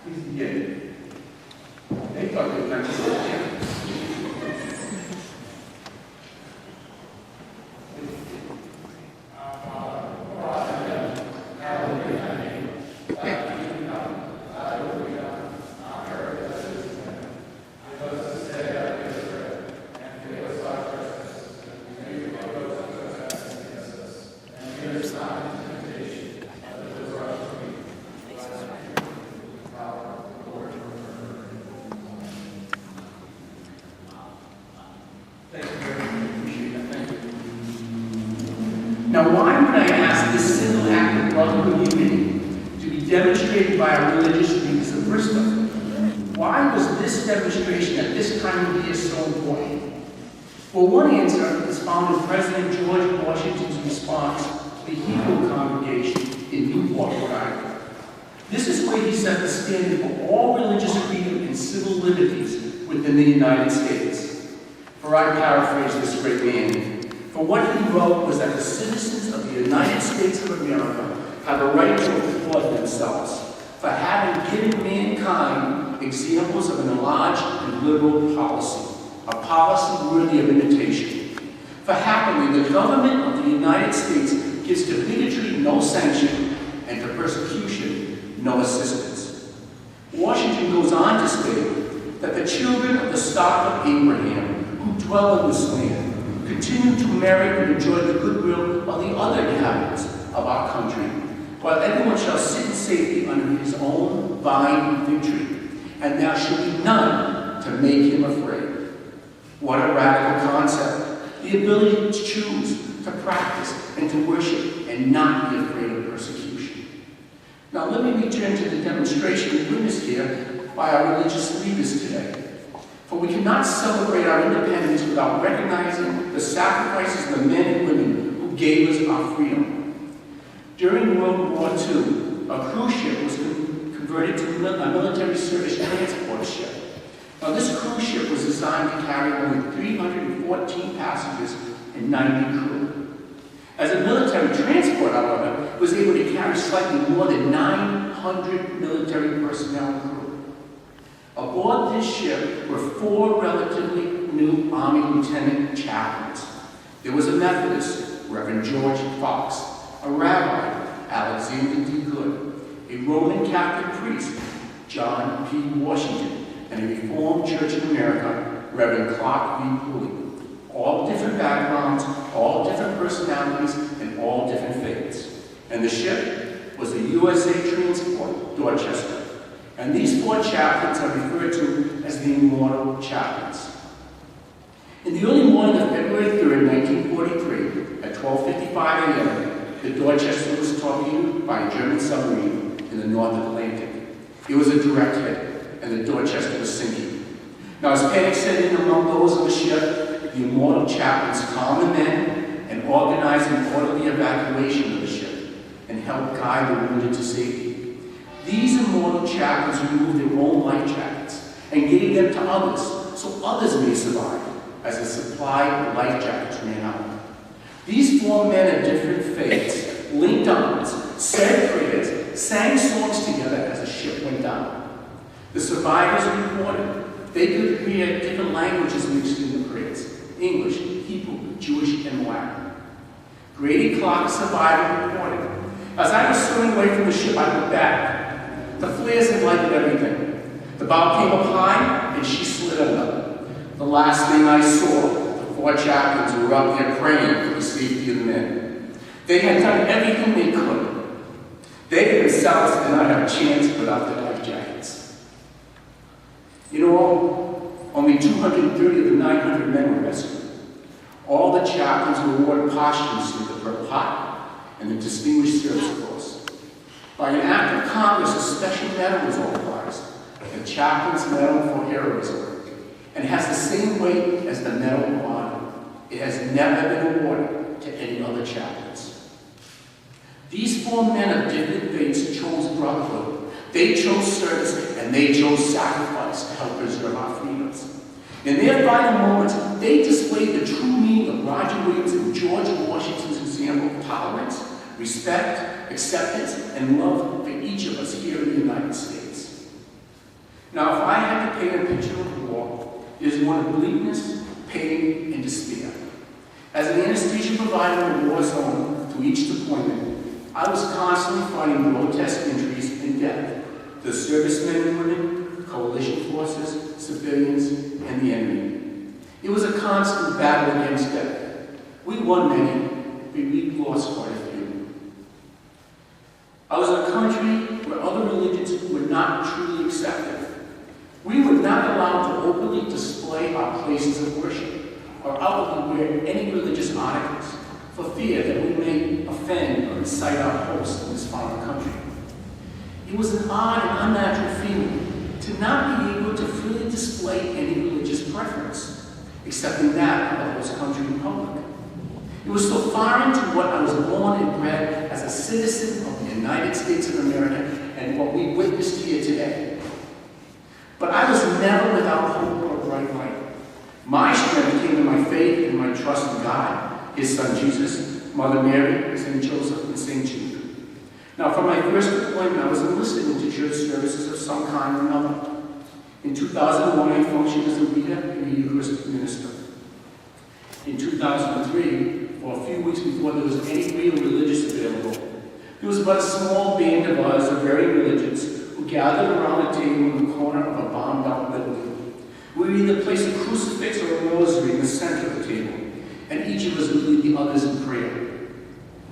Yeah. They thought they were going to do it. Now, why would I ask this single act of brotherhood unity to be demonstrated by our religious leaders of Bristol? Why was this demonstration at this time of year so important? Well, one answer is found in President George Washington's response to the Hebrew congregation in Newport, Rhode Island. This is where he set the standard for all religious freedom and civil liberties within the United States. For I paraphrase this great man, for what he wrote was that the citizens of the United States of America have a right to applaud themselves for having given mankind examples of an enlarged and liberal policy, a policy worthy of imitation. For happily, the government of the United States gives to bigotry no sanction and to persecution no assistance. Washington goes on to state that the children of the stock of Abraham who dwell in this land continue to marry and enjoy the goodwill of the other inhabitants of our country, while everyone shall sit in safety under his own vine victory, and there shall be none to make him afraid. What a radical concept, the ability to choose, to practice, and to worship, and not be afraid of persecution. Now let me return to the demonstration witnessed here by our religious leaders today. For we cannot celebrate our independence without recognizing the sacrifices of the men and women who gave us our freedom. During World War II, a cruise ship was converted to a military service transport ship. Now this cruise ship was designed to carry only 314 passengers and 90 crew. As a military transport, however, it was able to carry slightly more than 900 military personnel and crew. Aboard this ship were 4 relatively new Army lieutenant chaplains. There was a Methodist, Reverend George Fox, a rabbi, Alexander D. Good, a Roman Catholic priest, John P. Washington, and a Reformed Church in America, Reverend Clark V. Pooley. All different backgrounds, all different personalities, and all different faiths. And the ship was the USA Transport, Dorchester. And these 4 chaplains are referred to as the Immortal Chaplains. In the early morning of February 3rd, 1943, at 12:55 a.m., the Dorchester was torpedoed by a German submarine in the North Atlantic. It was a direct hit, and the Dorchester was sinking. Now, as panic set in among those on the ship, the Immortal Chaplains calmed the men and organized an orderly evacuation of the ship and helped guide the wounded to safety. These Immortal Chaplains removed their own life jackets and gave them to others, so others may survive, as the supply of life jackets ran out. These 4 men of different faiths linked arms, said prayers, sang songs together as the ship went down. The survivors reported they could hear different languages mixed in the prayers: English, Hebrew, Jewish, and Latin. Grady Clark, a survivor, reported, "As I was swimming away from the ship, I looked back. The flares had lighted everything. The bow came up high, and she slid under. The last thing I saw, the 4 chaplains were up there praying for the safety of the men. They had done everything they could. They themselves did not have a chance without their life jackets." You know, only 230 of the 900 men were rescued. All the chaplains were awarded posthumously the Purple Heart and the Distinguished Service Cross. By an act of Congress, a special medal was authorized, the Chaplain's Medal for Heroism, and has the same weight as the Medal of Honor. It has never been awarded to any other chaplains. These 4 men of different faiths chose brotherhood. They chose service, and they chose sacrifice to help preserve our freedoms. In their final moments, they displayed the true meaning of Roger Williams and George Washington's example of tolerance, respect, acceptance, and love for each of us here in the United States. Now, if I had to paint a picture of war, it is one of bleakness, pain, and despair. As an anesthesia provider in a war zone to each deployment, I was constantly fighting grotesque injuries and death to servicemen and women, coalition forces, civilians, and the enemy. It was a constant battle against death. We won many, but we lost quite a few. I was in a country where other religions were not truly accepted. We were not allowed to openly display our places of worship or outwardly wear any religious articles for fear that we may offend or incite our hosts in this foreign country. It was an odd and unnatural feeling to not be able to freely display any religious preference, excepting that of the host country in public. It was so foreign to what I was born and bred as a citizen of the United States of America and what we witnessed here today. But I was never without hope or a bright light. My strength came in my faith and my trust in God, His Son Jesus, Mother Mary, St. Joseph, and St. Jude. Now, for my first deployment, I was enlisted into church services of some kind or another. In 2001, I functioned as a leader and a Eucharistic minister. In 2003, for a few weeks before there was any real religious available, there was but a small band of us, of very religious, who gathered around a table in the corner of a bombed-out building. We would either place a crucifix or a rosary in the center of the table, and each of us would lead the others in prayer.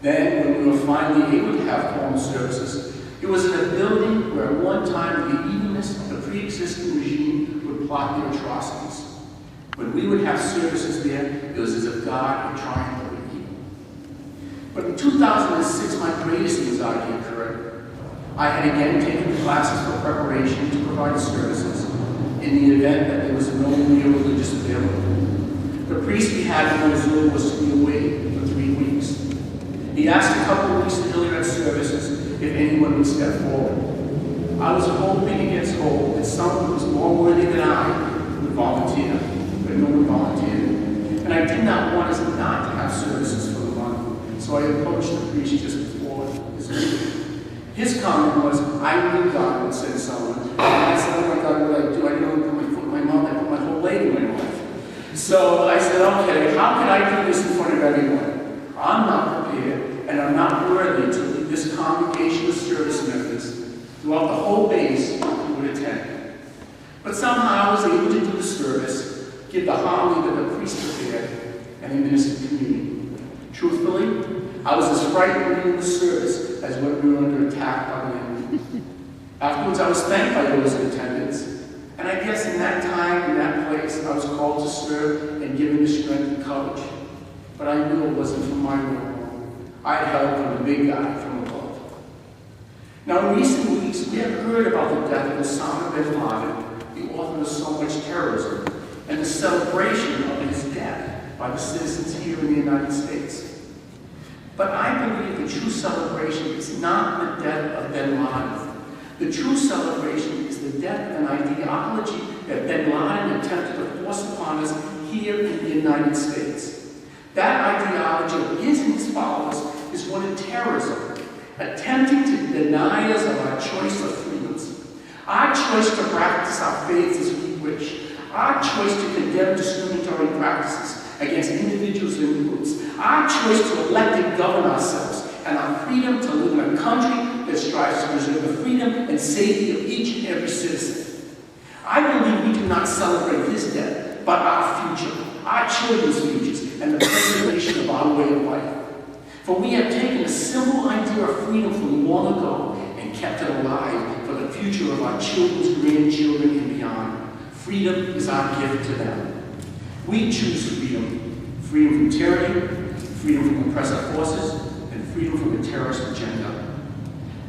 Then, when we were finally able to have formal services, it was in a building where at one time the evenness of the pre-existing regime would plot their atrocities. When we would have services there, it was as if God had triumphed over evil. But in 2006, my greatest anxiety occurred. I had again taken classes for preparation to provide services in the event that there was no real religious available. The priest we had in Mosul was to be away for 3 weeks. He asked a couple of weeks earlier at services if anyone would step forward. I was hoping against hope that someone who was more worthy than I would volunteer, but no one volunteered. And I did not want us not to have services for the month, so I approached the priest just before his meeting. His comment was, I knew God would send someone. And I said, oh my God, what do I do? I didn't put my foot in my mouth, I put my whole leg in my mouth. So I said, okay, how can I do this in front of everyone? I'm not prepared, and I'm not worthy to lead this congregation of service members throughout the whole base who would attend. But somehow I was able to do the service, give the homily that the priest prepared, and administer communion. Truthfully, I was as frightened during the service as when we were under attack by the enemy. Afterwards, I was thanked by those in attendance, and I guess in that time, in that place, I was called to serve and given the strength and courage. But I knew it wasn't from my will. I had help from the big guy from above. Now, in recent weeks, we have heard about the death of Osama bin Laden, the author of so much terrorism, and the celebration of his death by the citizens here in the United States. But I believe the true celebration is not the death of bin Laden. The true celebration is the death of an ideology that bin Laden attempted to force upon us here in the United States. That ideology of his and his followers is one of terrorism, attempting to deny us of our choice of freedoms, our choice to practice our faiths as we wish, our choice to condemn discriminatory practices against individuals and groups, our choice to elect and govern ourselves, and our freedom to live in a country that strives to preserve the freedom and safety of each and every citizen. I believe we do not celebrate his death, but our future, our children's futures, and the preservation of our way of life. For we have taken a simple idea of freedom from long ago and kept it alive for the future of our children's grandchildren and beyond. Freedom is our gift to them. We choose freedom. Freedom from tyranny, freedom from oppressive forces, and freedom from a terrorist agenda.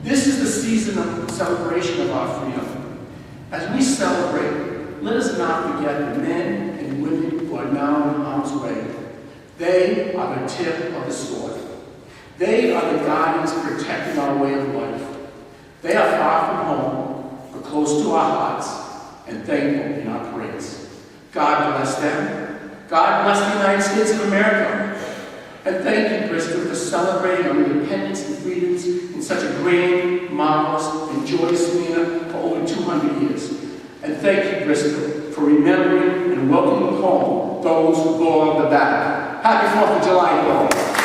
This is the season of celebration of our freedom. As we celebrate, let us not forget the men and women who are now in harm's way. They are the tip of the sword. They are the guardians protecting our way of life. They are far from home, but close to our hearts, and thankful in our praise. God bless them. God bless the United States of America. And thank you, Bristol, for celebrating our independence and freedoms in such a grand, marvelous, and joyous manner for over 200 years. thank you, Bristol, for remembering and welcoming home those who go on the battle. Happy 4th of July, y'all.